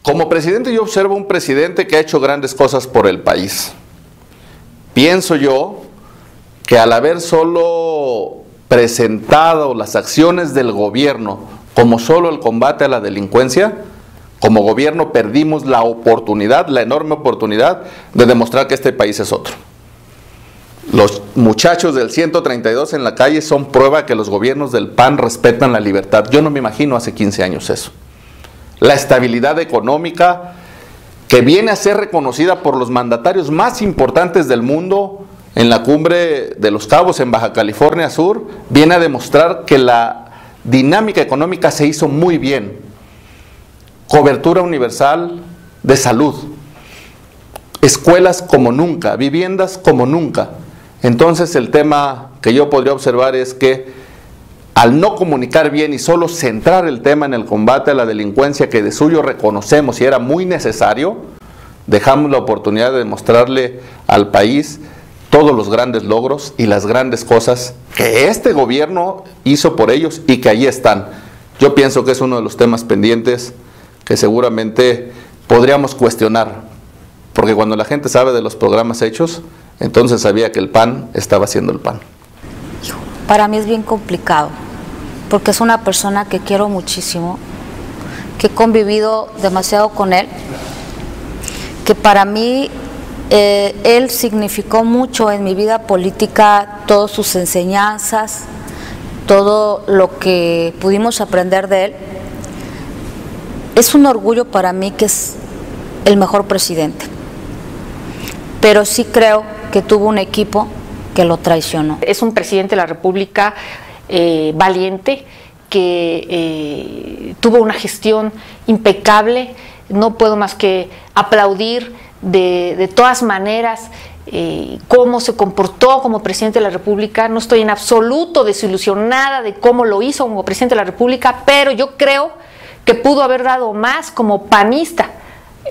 Como presidente yo observo un presidente que ha hecho grandes cosas por el país. Pienso yo que al haber solo presentado las acciones del gobierno como solo el combate a la delincuencia, como gobierno perdimos la oportunidad, la enorme oportunidad de demostrar que este país es otro. Los muchachos del 132 en la calle son prueba que los gobiernos del PAN respetan la libertad. Yo no me imagino hace 15 años eso. La estabilidad económica que viene a ser reconocida por los mandatarios más importantes del mundo en la cumbre de Los Cabos en Baja California Sur, viene a demostrar que la dinámica económica se hizo muy bien. Cobertura universal de salud, escuelas como nunca, viviendas como nunca. Entonces el tema que yo podría observar es que al no comunicar bien y solo centrar el tema en el combate a la delincuencia, que de suyo reconocemos y era muy necesario, dejamos la oportunidad de demostrarle al país todos los grandes logros y las grandes cosas que este gobierno hizo por ellos y que allí están. Yo pienso que es uno de los temas pendientes que seguramente podríamos cuestionar, porque cuando la gente sabe de los programas hechos, entonces sabía que el PAN estaba haciendo el PAN. Para mí es bien complicado, porque es una persona que quiero muchísimo, que he convivido demasiado con él, que para mí él significó mucho en mi vida política, todas sus enseñanzas, todo lo que pudimos aprender de él. Es un orgullo para mí que es el mejor presidente, pero sí creo que tuvo un equipo que lo traicionó. Es un presidente de la República valiente, que tuvo una gestión impecable. No puedo más que aplaudir de todas maneras cómo se comportó como presidente de la República. No estoy en absoluto desilusionada de cómo lo hizo como presidente de la República, pero yo creo que pudo haber dado más como panista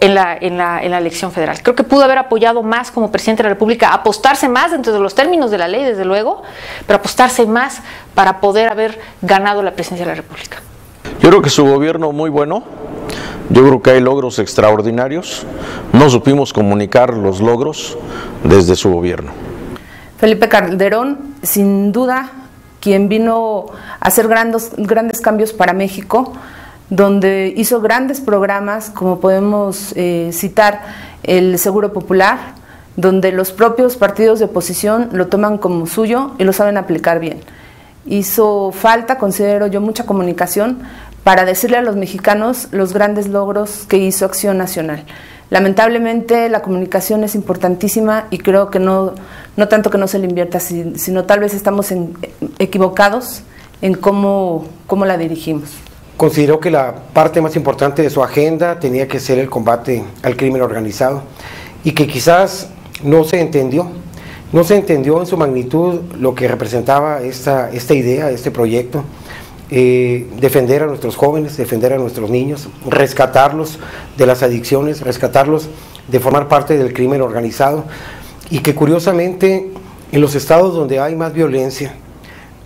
en la elección federal. Creo que pudo haber apoyado más como presidente de la República, apostarse más dentro de los términos de la ley, desde luego, pero apostarse más para poder haber ganado la presidencia de la República. Yo creo que su gobierno muy bueno, yo creo que hay logros extraordinarios, no supimos comunicar los logros desde su gobierno. Felipe Calderón, sin duda, quien vino a hacer grandes cambios para México, donde hizo grandes programas, como podemos citar el Seguro Popular, donde los propios partidos de oposición lo toman como suyo y lo saben aplicar bien. Hizo falta, considero yo, mucha comunicación para decirle a los mexicanos los grandes logros que hizo Acción Nacional. Lamentablemente la comunicación es importantísima y creo que no tanto que no se le invierta, sino tal vez estamos equivocados en cómo la dirigimos. Consideró que la parte más importante de su agenda tenía que ser el combate al crimen organizado y que quizás no se entendió en su magnitud lo que representaba esta idea, este proyecto, defender a nuestros jóvenes, defender a nuestros niños, rescatarlos de las adicciones, rescatarlos de formar parte del crimen organizado, y que curiosamente en los estados donde hay más violencia,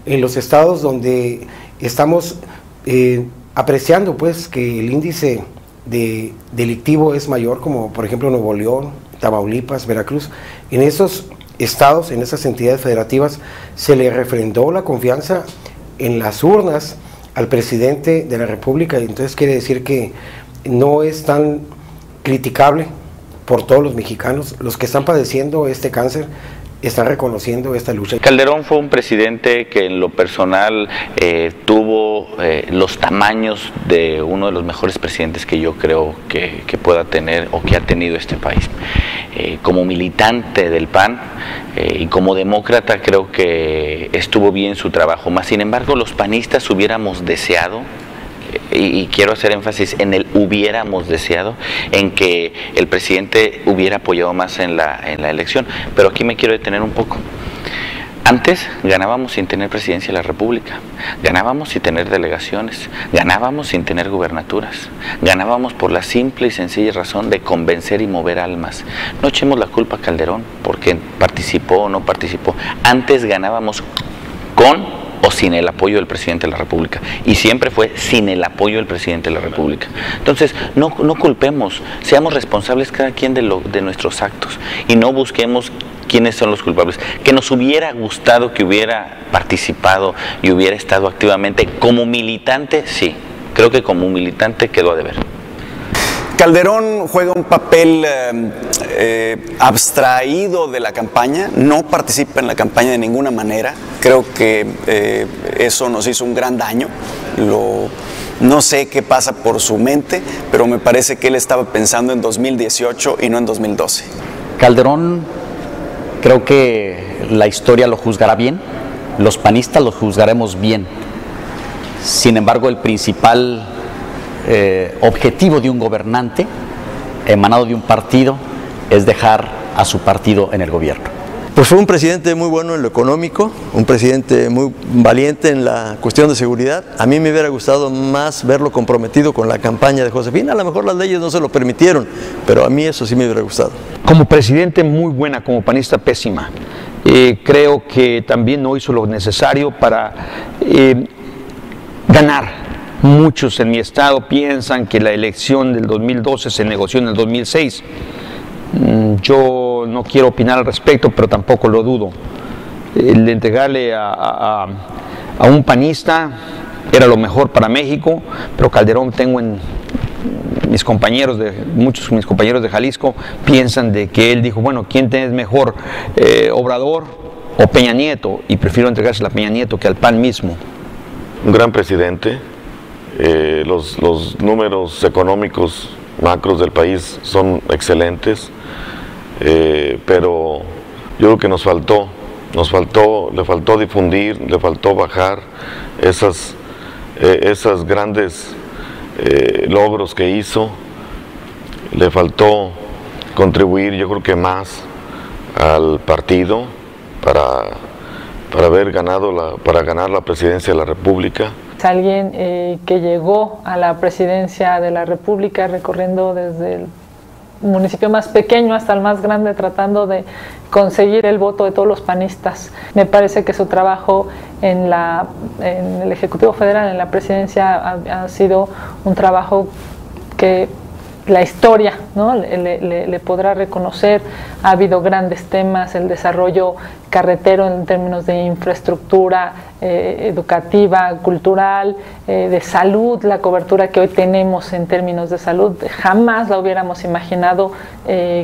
en los estados donde estamos apreciando pues que el índice delictivo es mayor, como por ejemplo Nuevo León, Tamaulipas, Veracruz, en esos estados, en esas entidades federativas, se le refrendó la confianza en las urnas al presidente de la República, y entonces quiere decir que no es tan criticable por todos los mexicanos. Los que están padeciendo este cáncer están reconociendo esta lucha. Calderón fue un presidente que en lo personal tuvo los tamaños de uno de los mejores presidentes que yo creo que pueda tener o que ha tenido este país. Como militante del PAN y como demócrata creo que estuvo bien su trabajo, más sin embargo los panistas hubiéramos deseado, y quiero hacer énfasis en el hubiéramos deseado, en que el presidente hubiera apoyado más en la elección, pero aquí me quiero detener un poco. Antes ganábamos sin tener presidencia de la República, ganábamos sin tener delegaciones, ganábamos sin tener gubernaturas, ganábamos por la simple y sencilla razón de convencer y mover almas. No echemos la culpa a Calderón porque participó o no participó. Antes ganábamos con o sin el apoyo del presidente de la República. Y siempre fue sin el apoyo del presidente de la República. Entonces, no culpemos, seamos responsables cada quien de nuestros actos y no busquemos quiénes son los culpables. Que nos hubiera gustado que hubiera participado y hubiera estado activamente como militante, sí. Creo que como militante quedó a deber. Calderón juega un papel abstraído de la campaña, no participa en la campaña de ninguna manera. Creo que eso nos hizo un gran daño. No sé qué pasa por su mente, pero me parece que él estaba pensando en 2018 y no en 2012. Calderón, creo que la historia lo juzgará bien, los panistas lo juzgaremos bien. Sin embargo, el principal objetivo de un gobernante emanado de un partido es dejar a su partido en el gobierno. Pues fue un presidente muy bueno en lo económico, un presidente muy valiente en la cuestión de seguridad. A mí me hubiera gustado más verlo comprometido con la campaña de Josefina. A lo mejor las leyes no se lo permitieron, pero a mí eso sí me hubiera gustado. Como presidente muy buena, como panista pésima. Creo que también no hizo lo necesario para ganar. Muchos en mi estado piensan que la elección del 2012 se negoció en el 2006. Yo no quiero opinar al respecto, pero tampoco lo dudo. El de entregarle a un panista era lo mejor para México, pero Calderón, tengo en muchos mis compañeros de Jalisco piensan de que él dijo, bueno, ¿quién es mejor, Obrador o Peña Nieto? Y prefiero entregársela a Peña Nieto que al PAN mismo. Un gran presidente. Los números económicos macros del país son excelentes, pero yo creo que le faltó difundir, le faltó bajar esas grandes logros que hizo, le faltó contribuir, yo creo que más al partido para ganar la presidencia de la República. Alguien que llegó a la presidencia de la República recorriendo desde el municipio más pequeño hasta el más grande, tratando de conseguir el voto de todos los panistas. Me parece que su trabajo en el Ejecutivo Federal, en la presidencia, ha sido un trabajo que la historia, ¿no?, le podrá reconocer. Ha habido grandes temas, el desarrollo carretero en términos de infraestructura educativa, cultural, de salud, la cobertura que hoy tenemos en términos de salud, jamás la hubiéramos imaginado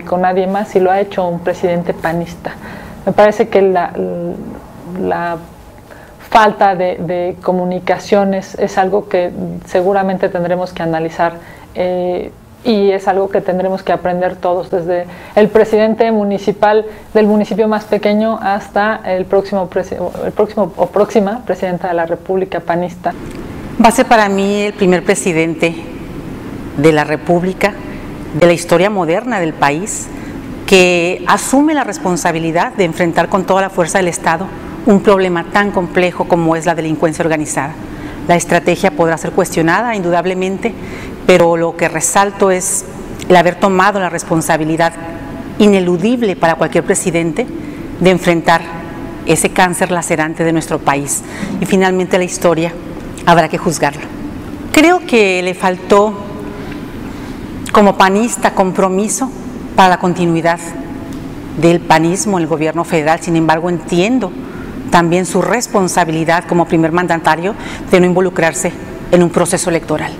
con nadie más, y lo ha hecho un presidente panista. Me parece que la falta de comunicaciones es algo que seguramente tendremos que analizar, y es algo que tendremos que aprender todos, desde el presidente municipal del municipio más pequeño hasta el próximo o próxima presidenta de la República panista. Va a ser para mí el primer presidente de la República, de la historia moderna del país, que asume la responsabilidad de enfrentar con toda la fuerza del Estado un problema tan complejo como es la delincuencia organizada. La estrategia podrá ser cuestionada, indudablemente, pero lo que resalto es el haber tomado la responsabilidad ineludible para cualquier presidente de enfrentar ese cáncer lacerante de nuestro país. Y finalmente la historia habrá que juzgarlo. Creo que le faltó, como panista, compromiso para la continuidad del panismo en el gobierno federal. Sin embargo, entiendo también su responsabilidad como primer mandatario de no involucrarse en un proceso electoral.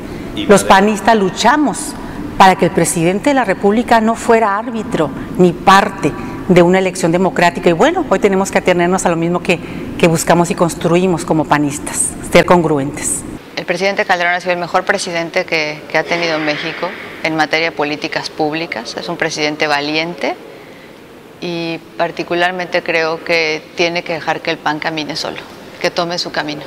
Los panistas luchamos para que el presidente de la República no fuera árbitro ni parte de una elección democrática, y bueno, hoy tenemos que atenernos a lo mismo que buscamos y construimos como panistas, ser congruentes. El presidente Calderón ha sido el mejor presidente que ha tenido México en materia de políticas públicas. Es un presidente valiente, y particularmente creo que tiene que dejar que el PAN camine solo, que tome su camino.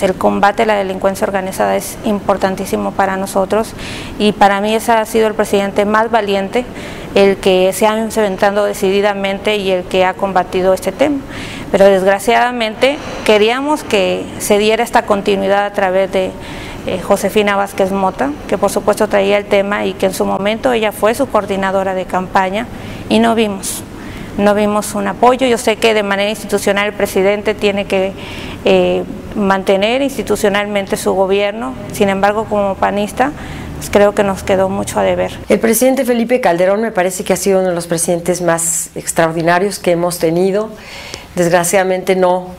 El combate a la delincuencia organizada es importantísimo para nosotros, y para mí ese ha sido el presidente más valiente, el que se ha enfrentado decididamente y el que ha combatido este tema. Pero desgraciadamente queríamos que se diera esta continuidad a través de Josefina Vázquez Mota, que por supuesto traía el tema y que en su momento ella fue su coordinadora de campaña, y no vimos. no vimos un apoyo. Yo sé que de manera institucional el presidente tiene que mantener institucionalmente su gobierno, sin embargo como panista pues creo que nos quedó mucho a deber. El presidente Felipe Calderón me parece que ha sido uno de los presidentes más extraordinarios que hemos tenido. Desgraciadamente no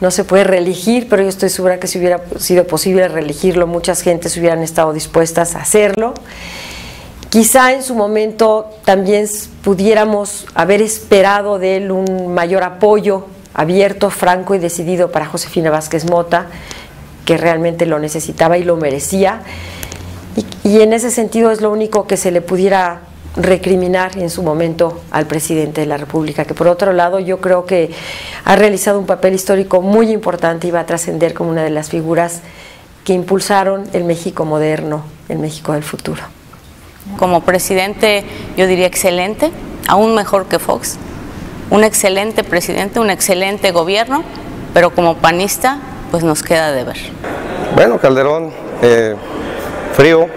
se puede reelegir, pero yo estoy segura que si hubiera sido posible reelegirlo, muchas gentes hubieran estado dispuestas a hacerlo. Quizá en su momento también pudiéramos haber esperado de él un mayor apoyo abierto, franco y decidido para Josefina Vázquez Mota, que realmente lo necesitaba y lo merecía. Y en ese sentido es lo único que se le pudiera recriminar en su momento al presidente de la República, que por otro lado yo creo que ha realizado un papel histórico muy importante y va a trascender como una de las figuras que impulsaron el México moderno, el México del futuro. Como presidente yo diría excelente, aún mejor que Fox, un excelente presidente, un excelente gobierno, pero como panista pues nos queda de ver. Bueno, Calderón, frío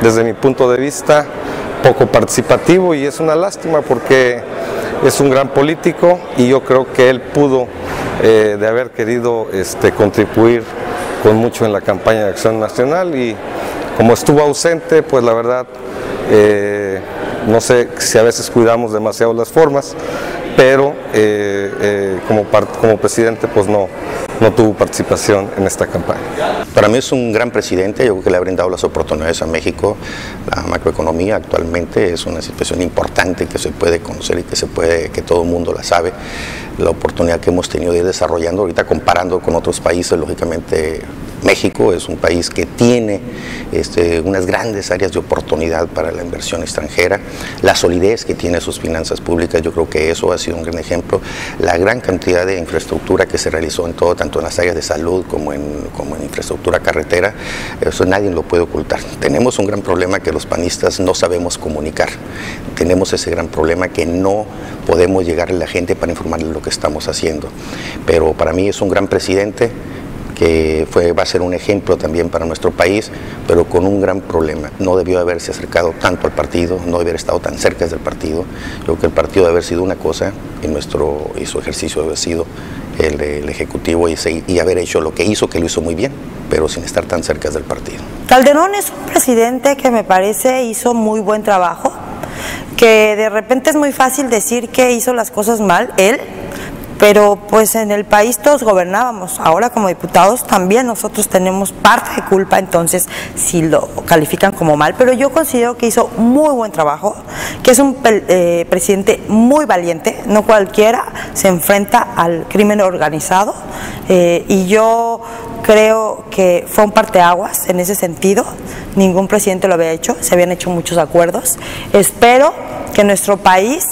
desde mi punto de vista, poco participativo, y es una lástima porque es un gran político y yo creo que él pudo de haber querido contribuir con mucho en la campaña de Acción Nacional, y como estuvo ausente, pues la verdad no sé si a veces cuidamos demasiado las formas, pero como presidente pues no tuvo participación en esta campaña. Para mí es un gran presidente, yo creo que le ha brindado las oportunidades a México. La macroeconomía actualmente es una situación importante que se puede conocer y que todo el mundo la sabe. La oportunidad que hemos tenido de ir desarrollando ahorita, comparando con otros países, lógicamente México es un país que tiene unas grandes áreas de oportunidad para la inversión extranjera, la solidez que tiene sus finanzas públicas, yo creo que eso ha sido un gran ejemplo, la gran cantidad de infraestructura que se realizó en todo, tanto en las áreas de salud como en infraestructura carretera, eso nadie lo puede ocultar. Tenemos un gran problema que los panistas no sabemos comunicar, tenemos ese gran problema que no podemos llegar a la gente para informarle lo que estamos haciendo, pero para mí es un gran presidente que va a ser un ejemplo también para nuestro país, pero con un gran problema. No debió haberse acercado tanto al partido, no debió haber estado tan cerca del partido. Yo creo que el partido debe haber sido una cosa y su ejercicio debe haber sido el ejecutivo y haber hecho lo que hizo, que lo hizo muy bien, pero sin estar tan cerca del partido. Calderón es un presidente que me parece hizo muy buen trabajo, que de repente es muy fácil decir que hizo las cosas mal, él, pero pues en el país todos gobernábamos, ahora como diputados también nosotros tenemos parte de culpa, entonces si lo califican como mal, pero yo considero que hizo muy buen trabajo, que es un presidente muy valiente, no cualquiera se enfrenta al crimen organizado, y yo creo que fue un parteaguas en ese sentido, ningún presidente lo había hecho, se habían hecho muchos acuerdos. Espero que nuestro país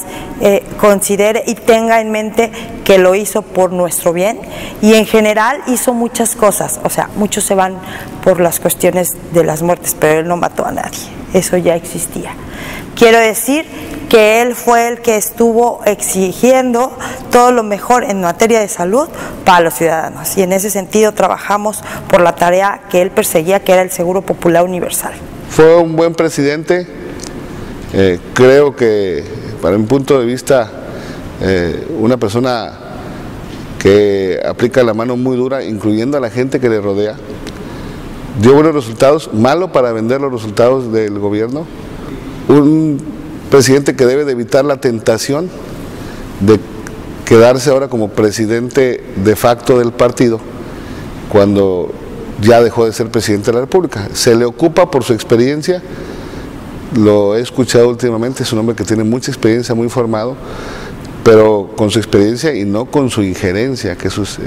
considere y tenga en mente que lo hizo por nuestro bien, y en general hizo muchas cosas, o sea, muchos se van por las cuestiones de las muertes, pero él no mató a nadie, eso ya existía. Quiero decir que él fue el que estuvo exigiendo todo lo mejor en materia de salud para los ciudadanos, y en ese sentido trabajamos por la tarea que él perseguía, que era el Seguro Popular Universal. Fue un buen presidente, creo que para mi punto de vista una persona que aplica la mano muy dura, incluyendo a la gente que le rodea, dio buenos resultados, malo para vender los resultados del gobierno. Un presidente que debe de evitar la tentación de quedarse ahora como presidente de facto del partido cuando ya dejó de ser presidente de la República. Se le ocupa por su experiencia, lo he escuchado últimamente, es un hombre que tiene mucha experiencia, muy formado, pero con su experiencia y no con su injerencia, que eso es